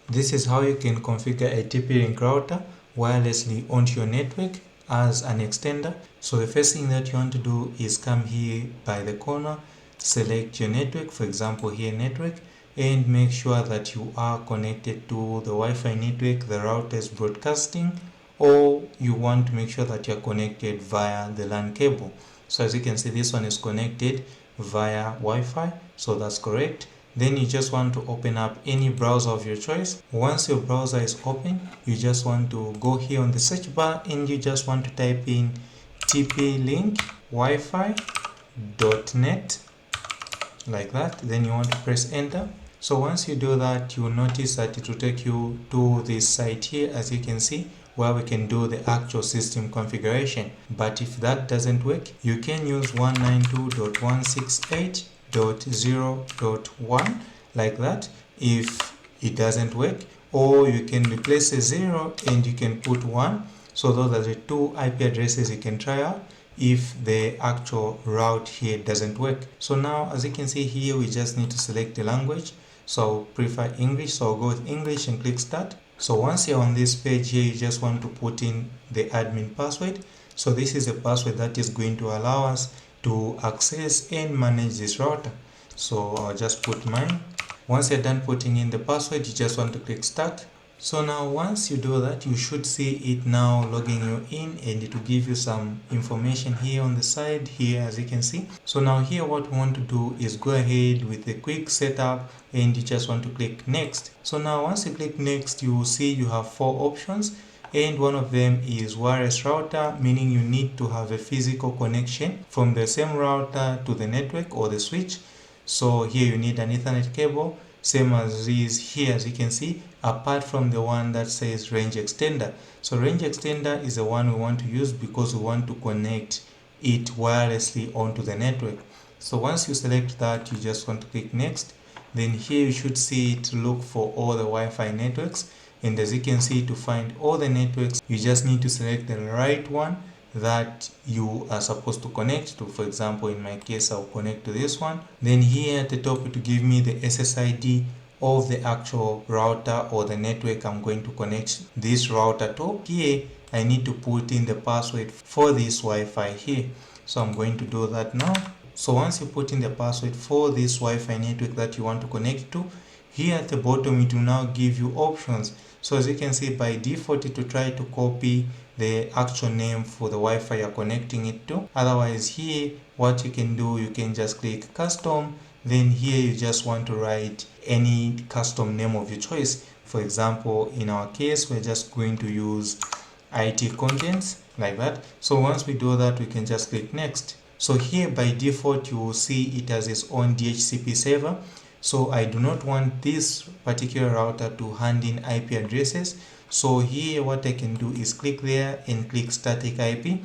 This is how you can configure a TP-Link router wirelessly onto your network as an extender. So the first thing that you want to do is come here by the corner, select your network, for example here network, and make sure that you are connected to the Wi-Fi network the router is broadcasting, or you want to make sure that you're connected via the LAN cable. So as you can see, this one is connected via Wi-Fi, so that's correct. Then you just want to open up any browser of your choice. Once your browser is open, you just want to go here on the search bar and you just want to type in TP-Link Wi-Fi.net, like that. Then you want to press enter. So once you do that, you will notice that it will take you to this site here, as you can see, where we can do the actual system configuration. But if that doesn't work, you can use 192.168.0.1 like that if it doesn't work, or you can replace a 0 and you can put 1. So those are the two IP addresses you can try out if the actual route here doesn't work. So now as you can see here, we just need to select the language. So I'll prefer English, so I'll go with English and click start. So once you're on this page here, you just want to put in the admin password. So this is a password that is going to allow us to access and manage this router. So I'll just put mine. Once you're done putting in the password, you just want to click start. So now once you do that, you should see it now logging you in, and it will give you some information here on the side here, as you can see. So now here what we want to do is go ahead with a quick setup, and you just want to click next. So now once you click next, you will see you have 4 options, and one of them is wireless router, meaning you need to have a physical connection from the same router to the network or the switch. So here you need an Ethernet cable, same as is here, as you can see, apart from the one that says range extender. So range extender is the one we want to use because we want to connect it wirelessly onto the network. So once you select that, you just want to click next. Then here you should see it look for all the Wi-Fi networks, and as you can see, to find all the networks, you just need to select the right one that you are supposed to connect to. For example, in my case, I'll connect to this one. Then here at the top, it will give me the SSID of the actual router or the network I'm going to connect this router to. Here I need to put in the password for this Wi-Fi here, so I'm going to do that now. So once you put in the password for this Wi-Fi network that you want to connect to, here at the bottom it will now give you options. So as you can see, by default it will try to copy the actual name for the Wi-Fi you're connecting it to. Otherwise, here what you can do, you can just click custom. Then here you just want to write any custom name of your choice. For example, in our case, we're just going to use IT contents, like that. So once we do that, we can just click next. So here by default, you will see it has its own DHCP server. So I do not want this particular router to hand in IP addresses. So here what I can do is click there and click static IP.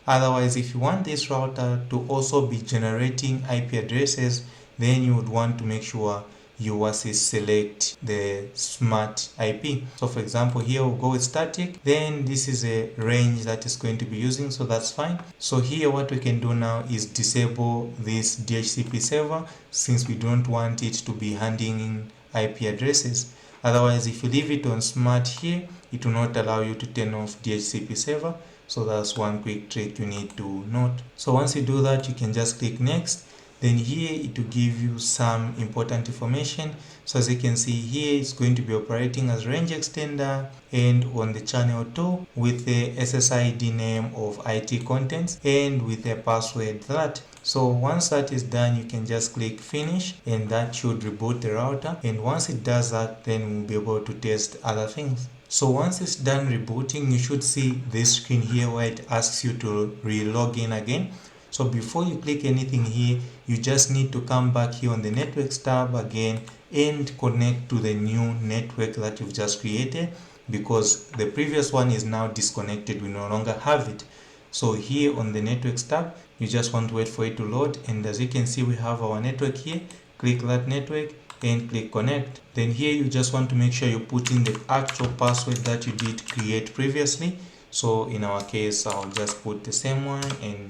Otherwise, if you want this router to also be generating IP addresses, then you would want to make sure you also select the smart IP. So for example, here we'll go with static. Then this is a range that is going to be using, so that's fine. So here what we can do now is disable this DHCP server, since we don't want it to be handing in IP addresses. Otherwise, if you leave it on smart here, it will not allow you to turn off DHCP server. So that's one quick trick you need to note. So once you do that, you can just click next. Then here it will give you some important information. So as you can see here, it's going to be operating as range extender and on the channel 2 with the SSID name of IT contents and with a password that. So once that is done, you can just click finish, and that should reboot the router. And once it does that, then we'll be able to test other things. So once it's done rebooting, you should see this screen here where it asks you to re-log in again. So before you click anything here, you just need to come back here on the networks tab again and connect to the new network that you've just created, because the previous one is now disconnected. We no longer have it. So here on the networks tab, you just want to wait for it to load, and as you can see, we have our network here. Click that network and click connect. Then here you just want to make sure you put in the actual password that you did create previously. So in our case, I'll just put the same one and